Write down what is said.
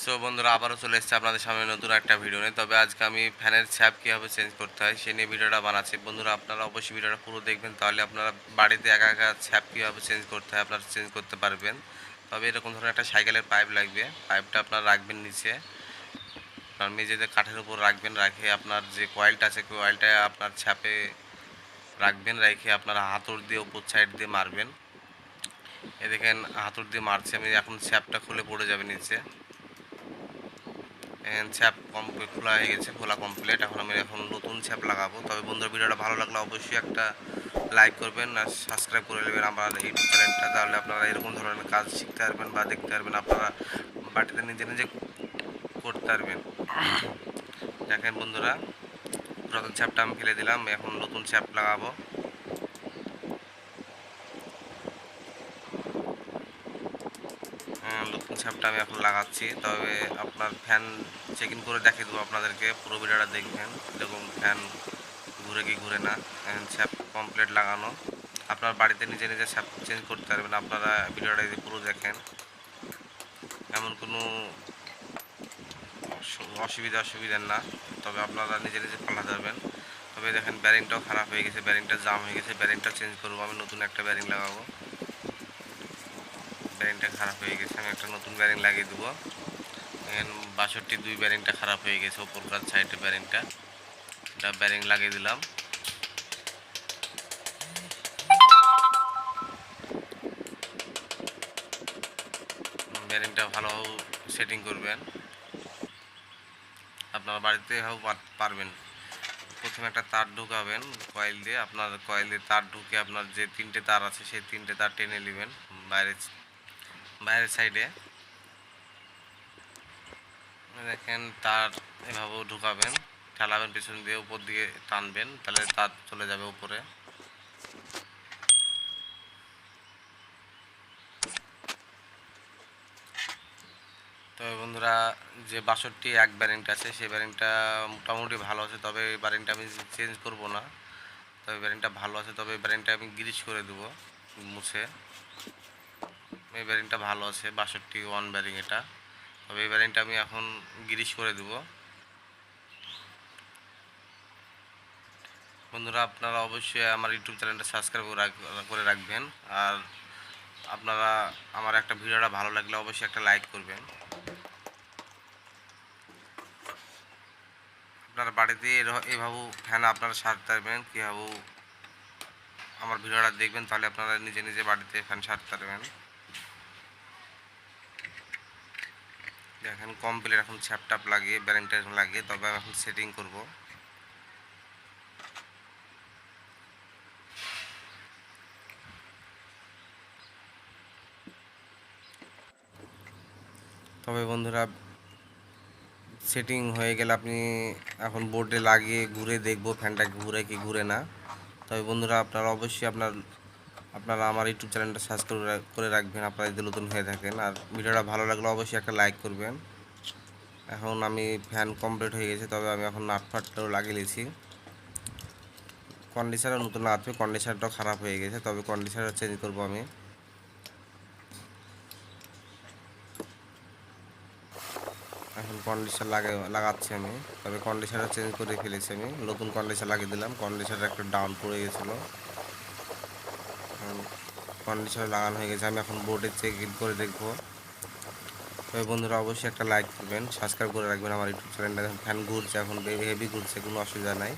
So বন্ধুরা আবারও চলে এসেছে আপনাদের সামনে নতুন একটা ভিডিও নিয়ে। তবে আজকে আমি ফ্যানের ছ্যাপ কীভাবে চেঞ্জ করতে হয় সে নিয়ে ভিডিওটা বানাচ্ছি। বন্ধুরা আপনারা অবশ্যই ভিডিওটা পুরো দেখবেন, তাহলে আপনারা বাড়িতে একা একা ছ্যাপ কীভাবে চেঞ্জ করতে হয় আপনারা চেঞ্জ করতে পারবেন। তবে এরকম ধরনের একটা সাইকেলের পাইপ লাগবে। পাইপটা আপনারা রাখবেন নিচে, আপনার মেঝেতে কাঠের উপর রাখবেন। রাখে আপনার যে কয়েলটা আছে কয়েলটা আপনার ছ্যাপে রাখবেন। রেখে আপনারা হাতুড় দিয়ে উপর সাইড দিয়ে মারবেন। এ দেখেন হাতুড় দিয়ে মারছে আমি, এখন ছ্যাপটা খুলে পড়ে যাবে নিচে। ছ্যাপ খোলা হয়ে গেছে, খোলা কমপ্লিট। এখন নতুন ছ্যাপ লাগাবো। তবে বন্ধুরা ভিডিওটা ভালো লাগলে অবশ্যই একটা লাইক করবেন আর সাবস্ক্রাইব করে নেবেন আমার ইউটিউব চ্যানেলটা, তাহলে আপনারা এরকম ধরনের কাজ শিখতে পারবেন বা দেখতে পারবেন, আপনারা বাড়িতে নিজে নিজে করতে পারবেন। দেখেন বন্ধুরা, পুরাতন ছ্যাপটা আমি ফেলে দিলাম, এখন নতুন ছ্যাপ লাগাবো। নতুন ছ্যাপটা আমি এখন লাগাচ্ছি। তবে আপনার ফ্যান চেক ইন করে দেখিয়ে দেবো আপনাদেরকে, পুরো ভিডিওটা দেখবেন এরকম ফ্যান ঘুরে কি ঘুরে না। ছ্যাপ কমপ্লিট লাগানো, আপনার বাড়িতে নিজে নিজে ছ্যাপ চেঞ্জ করতে পারবেন। আপনারা ভিডিওটা যদি পুরো দেখেন, এমন কোনো অসুবিধা না, তবে আপনারা নিজে নিজে পাল্টাতে পারবেন। তবে দেখেন ব্যারিংটাও খারাপ হয়ে গেছে, ব্যারিংটা জাম হয়ে গেছে, ব্যারিংটা চেঞ্জ করবো আমি, নতুন একটা ব্যারিং লাগাবো। ব্যারিংটা খারাপ হয়ে গেছে, আমি একটা নতুন ব্যারিং লাগিয়ে দেবো। 62 ব্যারিংটা খারাপ হয়ে গেছে, ওপরকার সাইডে ব্যারিংটা, এটা ব্যারিং লাগিয়ে দিলাম। ব্যারিংটা ভালো সেটিং করবেন, আপনার বাড়িতে পারবেন। প্রথমে একটা তার ঢুকাবেন কয়েল দিয়ে, আপনার কয়েল দিয়ে তার ঢুকে আপনার যে 3টে তার আছে সেই 3টে তার টেনে নেবেন বাইরের সাইডে। দেখেন তার এভাবেও ঢুকাবেন, ঠেলাবেন পেছন দিয়ে, উপর দিকে টানবেন, তাহলে তার চলে যাবে উপরে। তবে বন্ধুরা যে 62 ব্যারিংটা আছে সেই ব্যারিংটা মোটামুটি ভালো আছে, তবে এই ব্যারিংটা আমি চেঞ্জ করব না। তবে ব্যারিংটা ভালো আছে, তবে ব্যারিংটা আমি গ্রিজ করে দেবো মুছে। এই ব্যারিংটা ভালো আছে, 62 ব্যারিং এটা, তবে এই ব্যারিংটা আমি এখন গ্রিজ করে দেবো। বন্ধুরা আপনারা অবশ্যই আমার ইউটিউব চ্যানেলটা সাবস্ক্রাইব করে রাখবেন, আর আপনারা আমার একটা ভিডিওটা ভালো লাগলে অবশ্যই একটা লাইক করবেন। আপনারা বাড়িতে এভাবে ফ্যান আপনারা সারতে পারবেন, কীভাবে আমার ভিডিওটা দেখবেন, তাহলে আপনারা নিজে নিজে বাড়িতে ফ্যান সারতে পারবেন। দেখেন কমপ্লিট, এখন ছ্যাপটাপ লাগিয়ে ব্যারিংটা লাগিয়ে তবে আমি এখন সেটিং করব। তবে বন্ধুরা সেটিং হয়ে গেলে আপনি এখন বোর্ডে লাগিয়ে ঘুরে দেখবো ফ্যানটা ঘুরে কি ঘুরে না। তবে বন্ধুরা আপনারা অবশ্যই আপনারা আমার ইউটিউব চ্যানেলটা সাবস্ক্রাইব করে রাখবেন, আপনারা যদি নতুন হয়ে থাকেন। আর ভিডিওটা ভালো লাগলে অবশ্যই একটা লাইক করবেন। এখন আমি ফ্যান কমপ্লিট হয়ে গেছে, তবে আমি এখন নাটফাটটাও লাগিয়ে নিয়েছি। কন্ডিশনার নতুন লাগাতে, কন্ডিশনারটাও খারাপ হয়ে গেছে, তবে কন্ডিশনার চেঞ্জ করবো আমি। এখন কন্ডিশনার লাগাচ্ছি আমি, তবে কন্ডিশনার চেঞ্জ করে ফেলেছি আমি, নতুন কন্ডিশনার লাগিয়ে দিলাম। কন্ডিশনার একটা ডাউন পড়ে গেছিলো, কন্ডিশনার লাগানো হয়ে গেছে। আমি এখন বোর্ডে চেক ইন করে দেখবো। তবে বন্ধুরা অবশ্যই একটা লাইক করবেন, সাবস্ক্রাইব করে রাখবেন আমার ইউটিউব চ্যানেলটা। ফ্যান ঘুরছে, এখন হেভি ঘুরছে, কোনো অসুবিধা নাই।